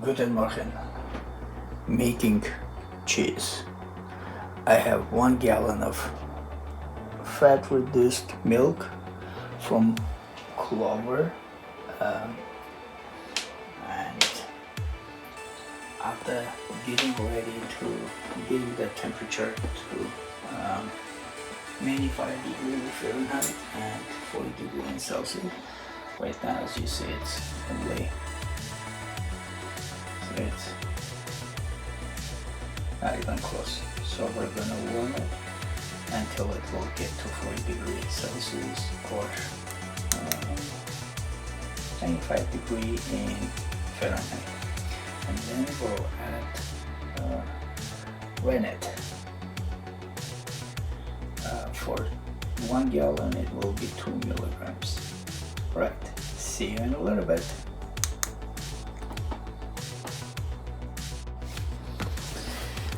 Guten Morgen. Making cheese. I have 1 gallon of fat reduced milk from Clover, and after getting ready to getting the temperature to 95 degrees Fahrenheit and 40 degrees Celsius. Right now, as you see, it's only it's not even close. So we're gonna warm it until it will get to 40 degrees Celsius or 95 degrees in Fahrenheit. And then we'll add rennet. For 1 gallon it will be 2 milligrams. Right, see you in a little bit.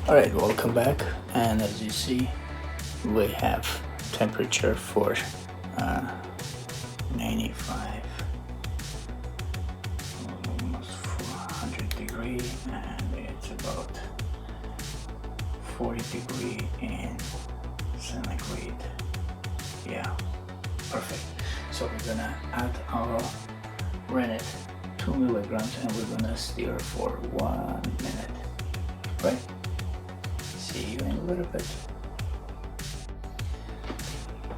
Alright, welcome back, and as you see we have temperature for 95, almost 400 degrees, and it's about 40 degrees in centigrade. Yeah, perfect. So we're gonna add our rennet, 2 milligrams, and we're gonna stir for 1 minute. Right? See you in a little bit.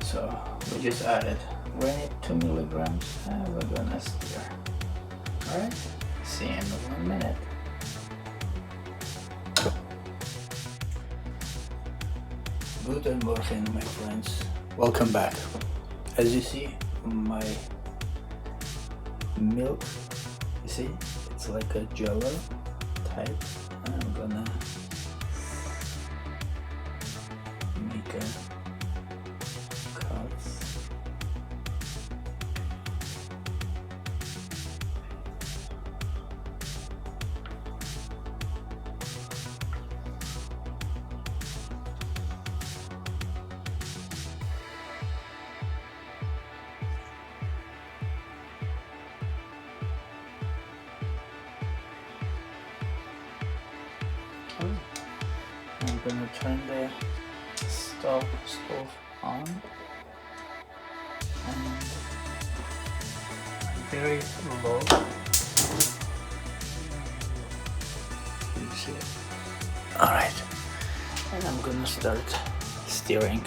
So we just added rennet, 2 milligrams, and we're gonna stir. Alright? See you in 1 minute. Guten Morgen, my friends. Welcome back. As you see, my milk, you see, it's like a jello type. And I'm gonna make a cuts. I'm gonna turn the stove on and very low. You see it? Alright, and I'm gonna start stirring.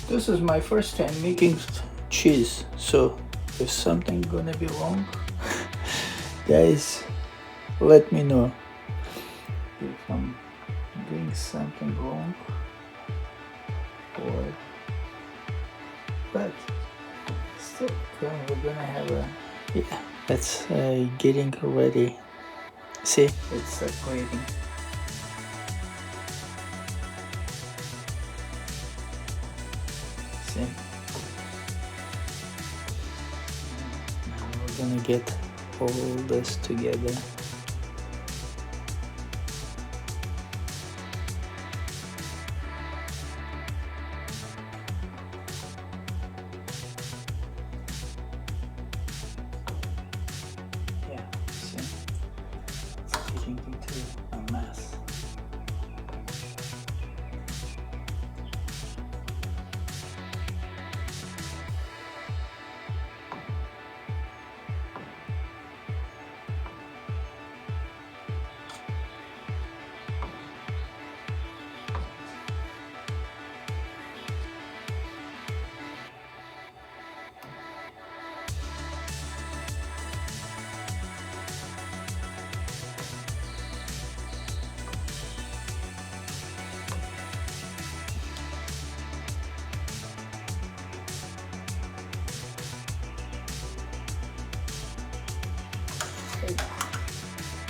This is my first time making cheese, so if something gonna be wrong, guys, let me know if I'm doing something wrong, or but still we're gonna have a that's getting ready. See, it's separating. Now we're gonna get all this together. Yeah, see, it's getting into a mess.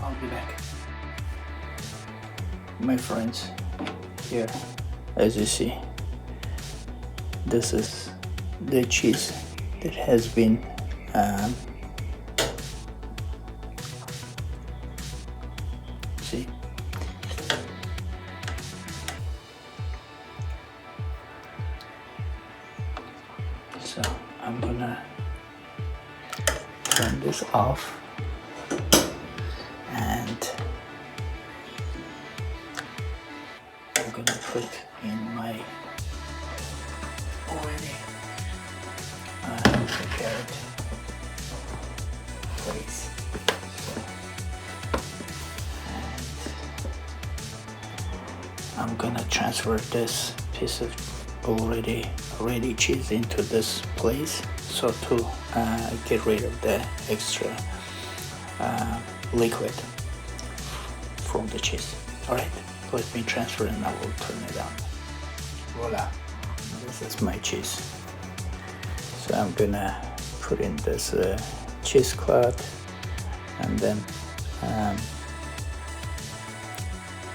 I'll be back. My friends, here, as you see, this is the cheese that has been See? So I'm gonna turn this off and I'm gonna put in my already prepared place. And I'm gonna transfer this piece of already ready cheese into this place, so to get rid of the extra liquid from the cheese. All right, let me transfer and I will turn it on. Voila, this is my cheese. So I'm gonna put in this cheesecloth and then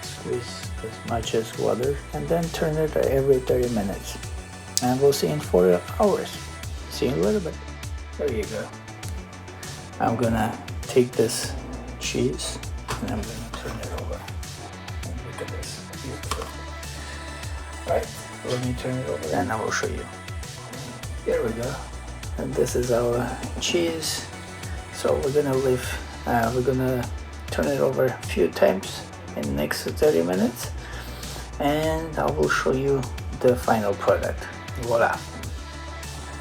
squeeze as much as water and then turn it every 30 minutes. And we'll see in 4 hours. See you in a little bit. There you go. I'm gonna take this cheese and I'm gonna turn it over. And look at this, beautiful. Right, let me turn it over and I will show you. Here we go. And this is our cheese. So we're gonna turn it over a few times in the next 30 minutes. And I will show you the final product. Voila.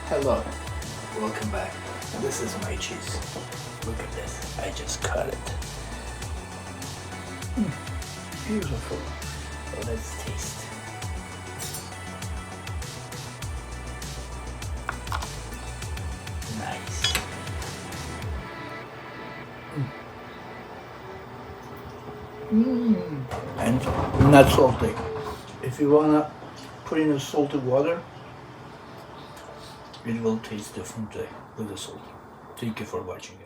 Hello, welcome back. This is my cheese. Look at this, I just cut it. Beautiful. So let's taste. Nice. And not salty. If you wanna put in a salted water, it will taste differently with the salt. Thank you for watching.